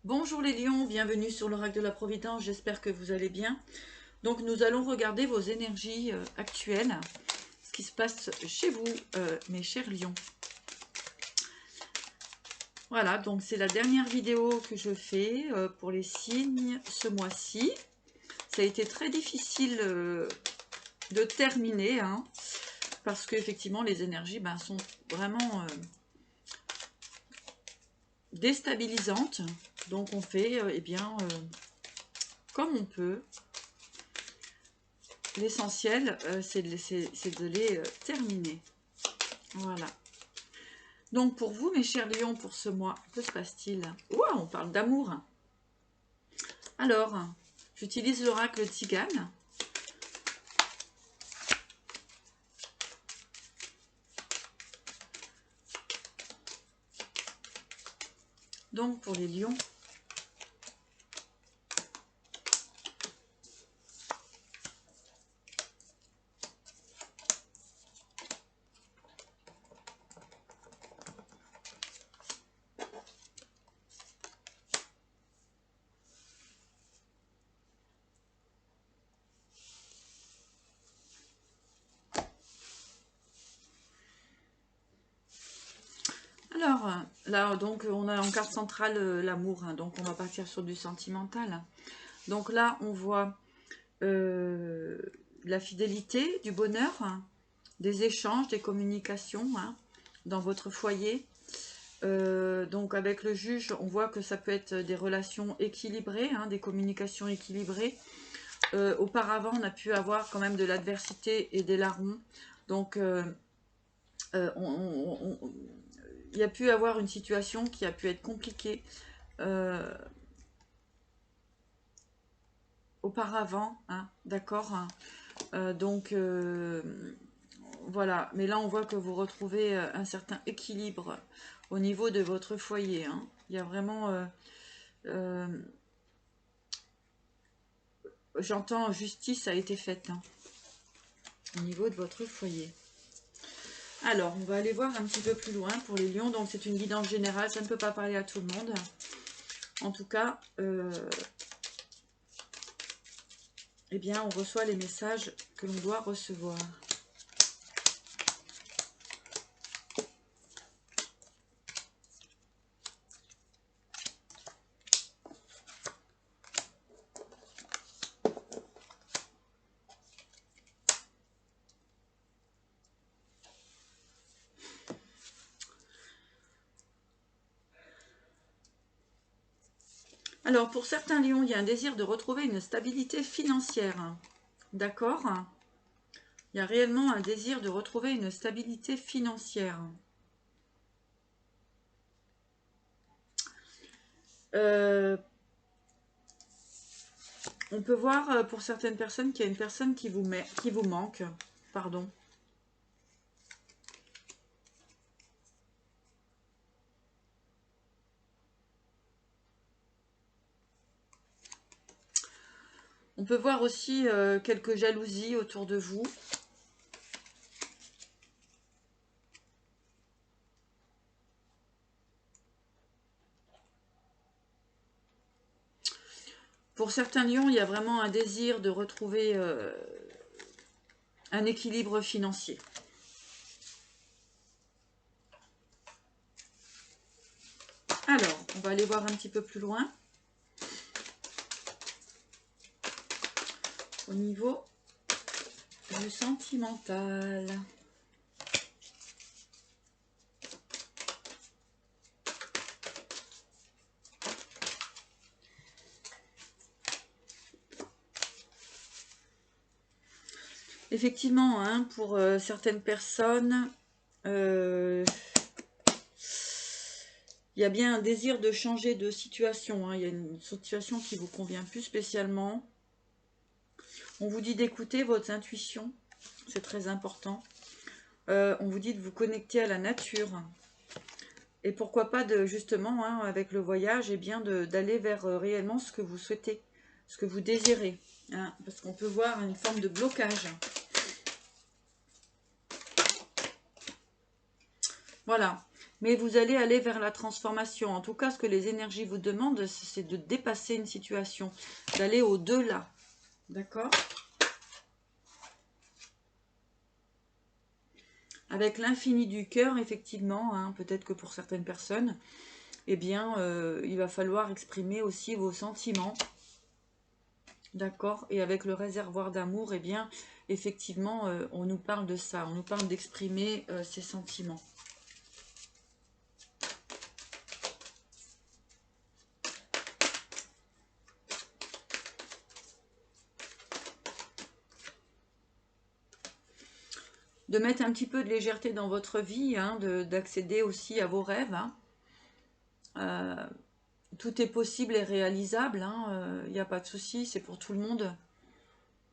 Bonjour les lions, bienvenue sur l'Oracle de la Providence, j'espère que vous allez bien. Donc nous allons regarder vos énergies actuelles, ce qui se passe chez vous, mes chers lions. Voilà, donc c'est la dernière vidéo que je fais pour les signes ce mois-ci. Ça a été très difficile de terminer, hein, parce que effectivement les énergies sont vraiment déstabilisantes. Donc on fait comme on peut. L'essentiel, c'est de les terminer. Voilà. Donc pour vous, mes chers lions, pour ce mois, que se passe-t-il? Ouah, on parle d'amour. Alors, j'utilise l'oracle Tzigane. Donc pour les lions, alors là, donc on a en carte centrale l'amour, hein, donc on va partir sur du sentimental. Donc là, on voit la fidélité, du bonheur, hein, des échanges, des communications hein, dans votre foyer. Donc avec le juge, on voit que ça peut être des relations équilibrées, hein, des communications équilibrées. Auparavant, on a pu avoir quand même de l'adversité et des larrons. Donc il y a pu avoir une situation qui a pu être compliquée auparavant, hein, d'accord hein. Voilà, mais là on voit que vous retrouvez un certain équilibre au niveau de votre foyer, hein. Il y a vraiment j'entends justice a été faite hein, au niveau de votre foyer. Alors, on va aller voir un petit peu plus loin pour les lions. Donc, c'est une guidance générale. Ça ne peut pas parler à tout le monde. En tout cas, eh bien, on reçoit les messages que l'on doit recevoir. Alors, pour certains lions, il y a un désir de retrouver une stabilité financière. D'accord ? Il y a réellement un désir de retrouver une stabilité financière. On peut voir pour certaines personnes qu'il y a une personne qui vous manque. Pardon. On peut voir aussi quelques jalousies autour de vous. Pour certains lions, il y a vraiment un désir de retrouver un équilibre financier. Alors, on va aller voir un petit peu plus loin. Au niveau du sentimental. Effectivement, hein, pour certaines personnes, il y a bien un désir de changer de situation. Hein. Il y a une situation qui ne vous convient plus spécialement. On vous dit d'écouter votre intuition. C'est très important. On vous dit de vous connecter à la nature. Et pourquoi pas, justement, hein, avec le voyage, eh bien d'aller vers réellement ce que vous souhaitez, ce que vous désirez. Hein, parce qu'on peut voir une forme de blocage. Voilà. mais vous allez aller vers la transformation. En tout cas, ce que les énergies vous demandent, c'est de dépasser une situation, d'aller au-delà. D'accord? Avec l'infini du cœur, effectivement, hein, peut-être que pour certaines personnes, eh bien, il va falloir exprimer aussi vos sentiments. D'accord? Et avec le réservoir d'amour, eh bien, effectivement, on nous parle de ça. On nous parle d'exprimer ses sentiments. De mettre un petit peu de légèreté dans votre vie, hein, d'accéder aussi à vos rêves. Hein. Tout est possible et réalisable, il n'y a pas de souci, c'est pour tout le monde.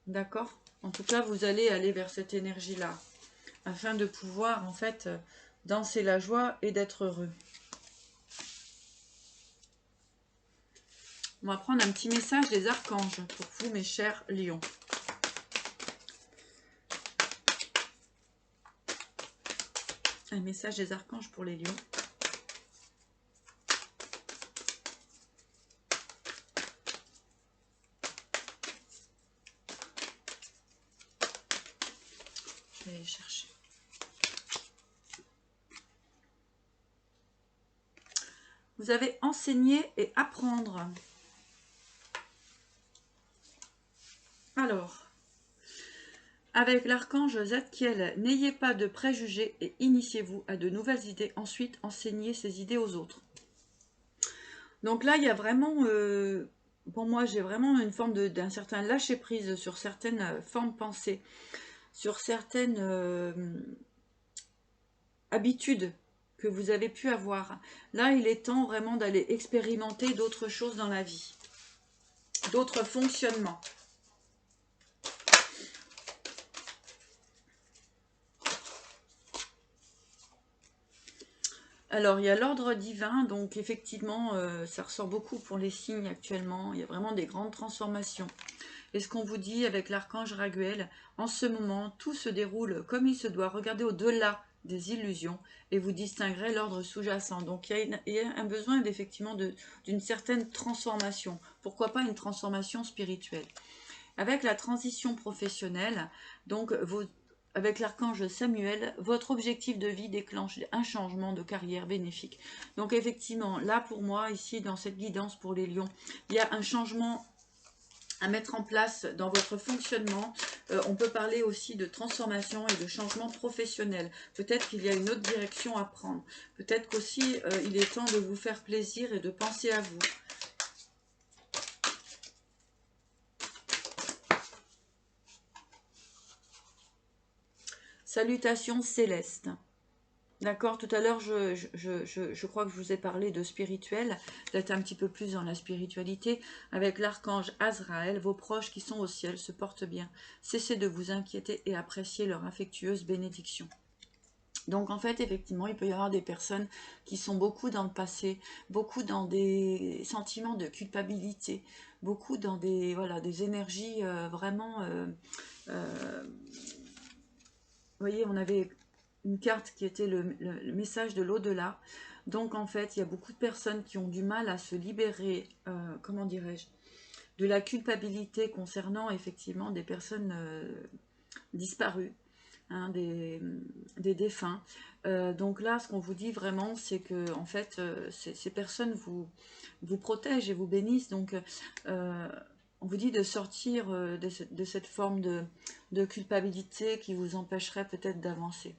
D'accord? En tout cas, vous allez aller vers cette énergie-là, afin de pouvoir, en fait, danser la joie et d'être heureux. On va prendre un petit message des archanges pour vous, mes chers lions. Un message des archanges pour les lions. Je vais aller chercher. Vous avez enseigné et apprendre. Alors, avec l'archange Zadkiel, n'ayez pas de préjugés et initiez-vous à de nouvelles idées. Ensuite, enseignez ces idées aux autres. Donc là, il y a vraiment, pour moi, j'ai vraiment une forme d'un certain lâcher-prise sur certaines formes pensées, sur certaines habitudes que vous avez pu avoir. Là, il est temps vraiment d'aller expérimenter d'autres choses dans la vie, d'autres fonctionnements. Alors, il y a l'ordre divin, donc effectivement, ça ressort beaucoup pour les signes actuellement. Il y a vraiment des grandes transformations. Et ce qu'on vous dit avec l'archange Raguel, en ce moment, tout se déroule comme il se doit. Regardez au-delà des illusions et vous distinguerez l'ordre sous-jacent. Donc, il y a un besoin effectivement d'une certaine transformation. Pourquoi pas une transformation spirituelle? Avec la transition professionnelle, donc avec l'archange Samuel, votre objectif de vie déclenche un changement de carrière bénéfique. Donc effectivement, là pour moi, ici dans cette guidance pour les lions, il y a un changement à mettre en place dans votre fonctionnement. On peut parler aussi de transformation et de changement professionnel. Peut-être qu'il y a une autre direction à prendre. Peut-être qu'aussi il est temps de vous faire plaisir et de penser à vous. Salutations célestes. D'accord, tout à l'heure, je crois que je vous ai parlé de spirituel, d'être un petit peu plus dans la spiritualité. Avec l'archange Azraël, vos proches qui sont au ciel se portent bien. Cessez de vous inquiéter et appréciez leur affectueuse bénédiction. Donc en fait, effectivement, il peut y avoir des personnes qui sont beaucoup dans le passé, beaucoup dans des sentiments de culpabilité, beaucoup dans des, voilà, des énergies vraiment... vous voyez, on avait une carte qui était le message de l'au-delà. Donc en fait, il y a beaucoup de personnes qui ont du mal à se libérer, comment dirais-je, de la culpabilité concernant effectivement des personnes disparues, hein, des défunts. Donc là, ce qu'on vous dit vraiment, c'est que en fait, ces personnes vous protègent et vous bénissent. Donc on vous dit de sortir de cette forme de culpabilité qui vous empêcherait peut-être d'avancer.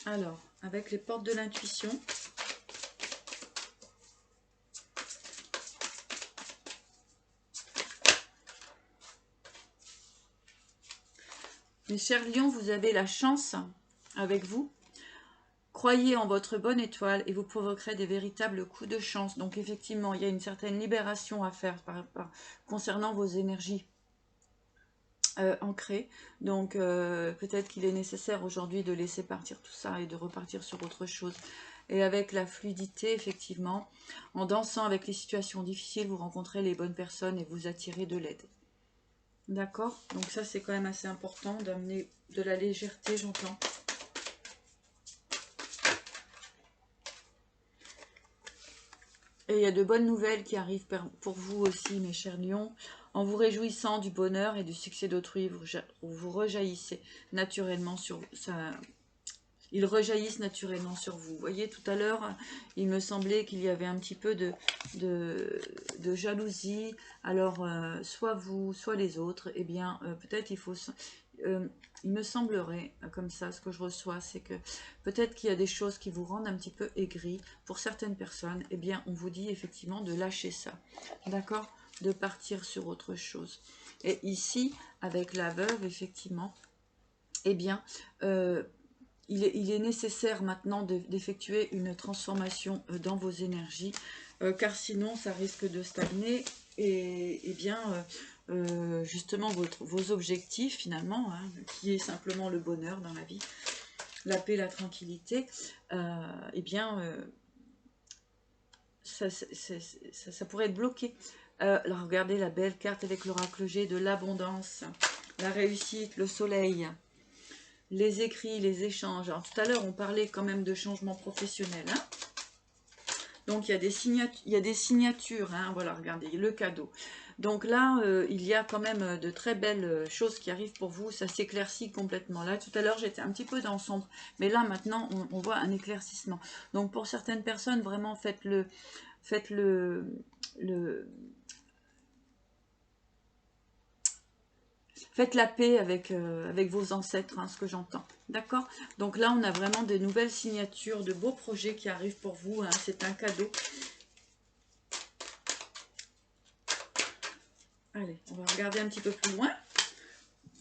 Alors, avec les portes de l'intuition, mes chers lions, vous avez la chance avec vous. Croyez en votre bonne étoile et vous provoquerez des véritables coups de chance. Donc effectivement, il y a une certaine libération à faire concernant vos énergies ancrées. Donc peut-être qu'il est nécessaire aujourd'hui de laisser partir tout ça et de repartir sur autre chose. Et avec la fluidité, effectivement, en dansant avec les situations difficiles, vous rencontrez les bonnes personnes et vous attirez de l'aide. D'accord? Donc ça, c'est quand même assez important d'amener de la légèreté, j'entends. Et il y a de bonnes nouvelles qui arrivent pour vous aussi, mes chers lions. En vous réjouissant du bonheur et du succès d'autrui, vous rejaillissez naturellement sur ça. Ils rejaillissent naturellement sur vous. Vous voyez, tout à l'heure, il me semblait qu'il y avait un petit peu de jalousie. Alors, soit vous, soit les autres, eh bien, peut-être il faut... il me semblerait, comme ça, ce que je reçois, c'est que peut-être qu'il y a des choses qui vous rendent un petit peu aigris. Pour certaines personnes, eh bien, on vous dit effectivement de lâcher ça. D'accord? De partir sur autre chose. Et ici, avec la veuve, effectivement, eh bien... il est nécessaire maintenant d'effectuer une transformation dans vos énergies, car sinon ça risque de stagner et bien justement vos objectifs finalement, hein, qui est simplement le bonheur dans la vie, la paix, la tranquillité, eh bien ça pourrait être bloqué. Alors regardez la belle carte avec l'oracle G de l'abondance, la réussite, le soleil. Les écrits, les échanges. Alors tout à l'heure, on parlait quand même de changement professionnel. Hein. Donc il y a des signatures. Hein. Voilà, regardez, le cadeau. Donc là, il y a quand même de très belles choses qui arrivent pour vous. Ça s'éclaircit complètement. Là, tout à l'heure, j'étais un petit peu dans le sombre. Mais là, maintenant, on voit un éclaircissement. Donc pour certaines personnes, vraiment, faites-le faites la paix avec, avec vos ancêtres, hein, ce que j'entends. D'accord? Donc là, on a vraiment de nouvelles signatures, de beaux projets qui arrivent pour vous. Hein, c'est un cadeau. Allez, on va regarder un petit peu plus loin.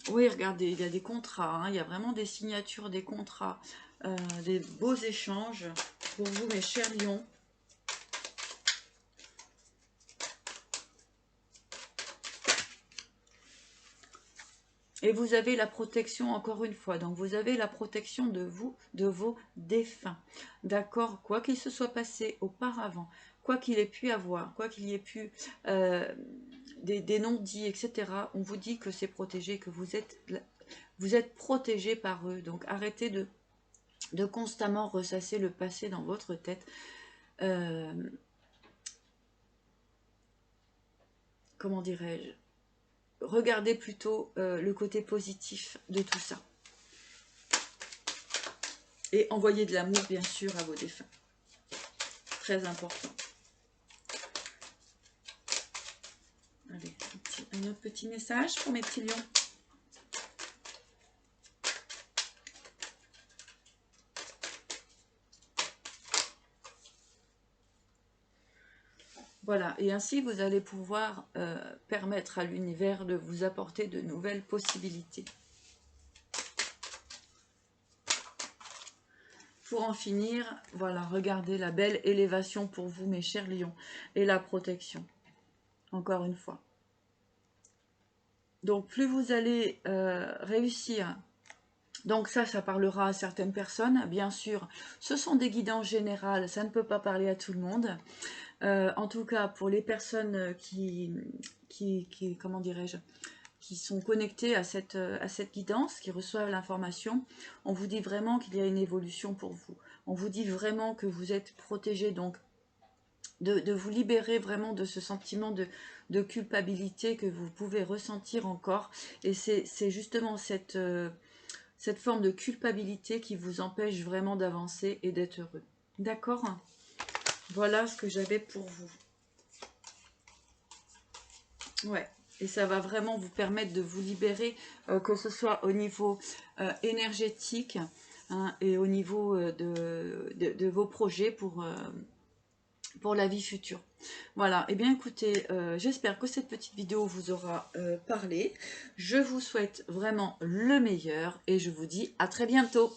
Oui, regardez, il y a des contrats. Hein, il y a vraiment des signatures, des contrats, des beaux échanges pour vous, mes chers lions. Et vous avez la protection, encore une fois, donc vous avez la protection de vous, de vos défunts. D'accord? Quoi qu'il se soit passé auparavant, quoi qu'il ait pu avoir, quoi qu'il y ait pu des non-dits, etc., on vous dit que c'est protégé, que vous êtes protégé par eux. Donc arrêtez de constamment ressasser le passé dans votre tête. Comment dirais-je? Regardez plutôt le côté positif de tout ça. Et envoyez de l'amour, bien sûr, à vos défunts. Très important. Allez, un autre petit message pour mes petits lions. Voilà, et ainsi vous allez pouvoir permettre à l'univers de vous apporter de nouvelles possibilités. Pour en finir, voilà, regardez la belle élévation pour vous, mes chers lions, et la protection, encore une fois. Donc, plus vous allez réussir, donc ça parlera à certaines personnes, bien sûr, ce sont des guidances générales, ça ne peut pas parler à tout le monde. En tout cas, pour les personnes qui comment dirais-je, qui sont connectés à cette guidance, qui reçoivent l'information, on vous dit vraiment qu'il y a une évolution pour vous. On vous dit vraiment que vous êtes protégé, donc de vous libérer vraiment de ce sentiment de culpabilité que vous pouvez ressentir encore. Et c'est justement cette forme de culpabilité qui vous empêche vraiment d'avancer et d'être heureux. D'accord ? Voilà ce que j'avais pour vous. Ouais. Et ça va vraiment vous permettre de vous libérer, que ce soit au niveau énergétique, hein, et au niveau de vos projets pour la vie future. Voilà, et bien écoutez, j'espère que cette petite vidéo vous aura parlé. Je vous souhaite vraiment le meilleur et je vous dis à très bientôt.